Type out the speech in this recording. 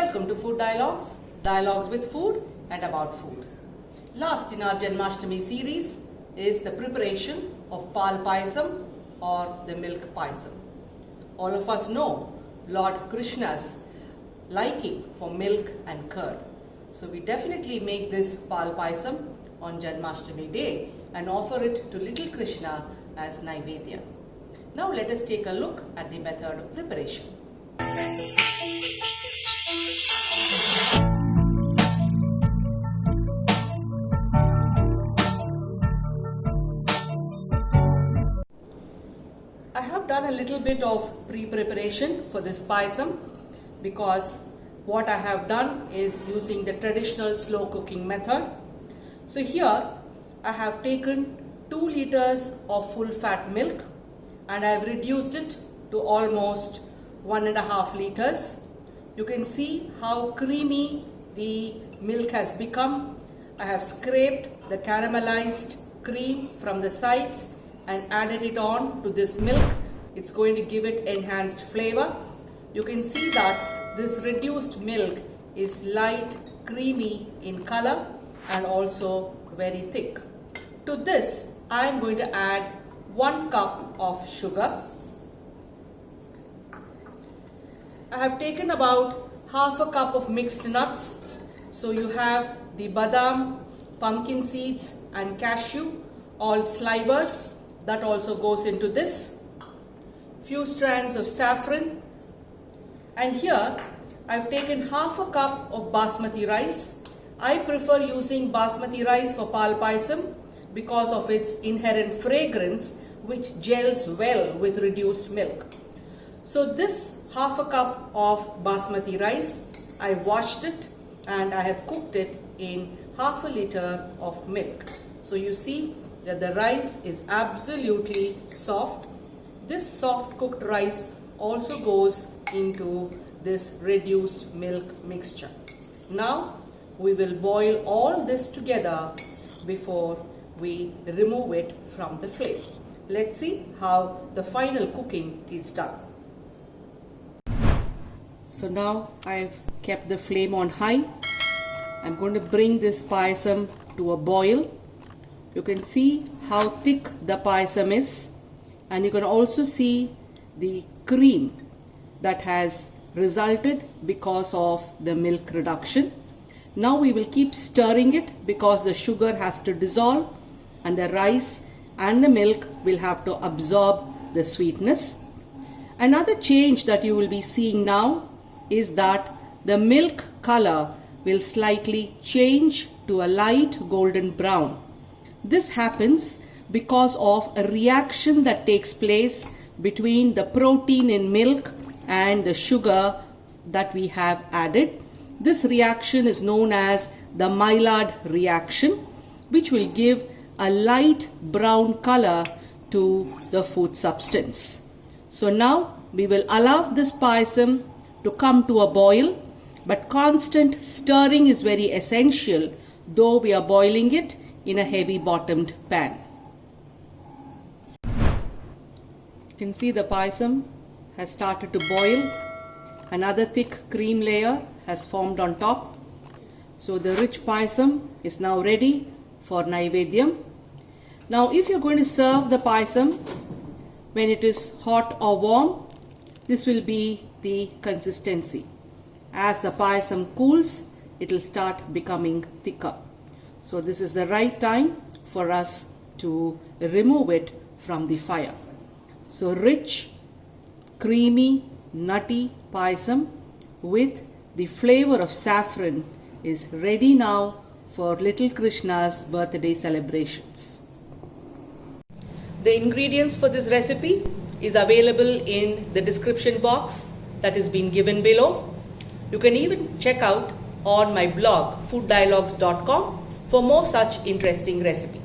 Welcome to Food Dialogues, dialogues with food and about food. Last in our Janmashtami series is the preparation of Pal Payasam or the milk payasam. All of us know Lord Krishna's liking for milk and curd. So we definitely make this Pal Payasam on Janmashtami day and offer it to little Krishna as Naivedya. Now let us take a look at the method of preparation. I have done a little bit of pre-preparation for this payasam because what I have done is using the traditional slow cooking method. So here I have taken 2 liters of full fat milk and I have reduced it to almost 1.5 liters. You can see how creamy the milk has become. I have scraped the caramelized cream from the sides and added it on to this milk. It's going to give it enhanced flavor. You can see that this reduced milk is light, creamy in color and also very thick. To this, I am going to add 1 cup of sugar. I have taken about half a cup of mixed nuts. So you have the badam, pumpkin seeds and cashew all slivered. That also goes into this. Few strands of saffron. And here I've taken half a cup of basmati rice. I prefer using basmati rice for Pal Payasam because of its inherent fragrance which gels well with reduced milk. So this half a cup of basmati rice, I washed it and I have cooked it in half a liter of milk. So you see that the rice is absolutely soft. This soft cooked rice also goes into this reduced milk mixture. Now we will boil all this together before we remove it from the flame. Let's see how the final cooking is done. So now I've kept the flame on high. I'm going to bring this payasam to a boil. You can see how thick the payasam is, and you can also see the cream that has resulted because of the milk reduction. Now we will keep stirring it because the sugar has to dissolve and the rice and the milk will have to absorb the sweetness. Another change that you will be seeing now is that the milk color will slightly change to a light golden brown. This happens because of a reaction that takes place between the protein in milk and the sugar that we have added. This reaction is known as the Maillard reaction, which will give a light brown color to the food substance. So now we will allow this payasam to come to a boil, but constant stirring is very essential, though we are boiling it in a heavy bottomed pan. You can see the payasam has started to boil. Another thick cream layer has formed on top. So the rich payasam is now ready for Naivedyam. Now if you're going to serve the payasam when it is hot or warm, this will be the consistency. As the payasam cools, it will start becoming thicker. So this is the right time for us to remove it from the fire. So rich, creamy, nutty payasam with the flavor of saffron is ready now for little Krishna's birthday celebrations. The ingredients for this recipe is available in the description box that is being given below. You can even check out on my blog fooddialogues.com for more such interesting recipes.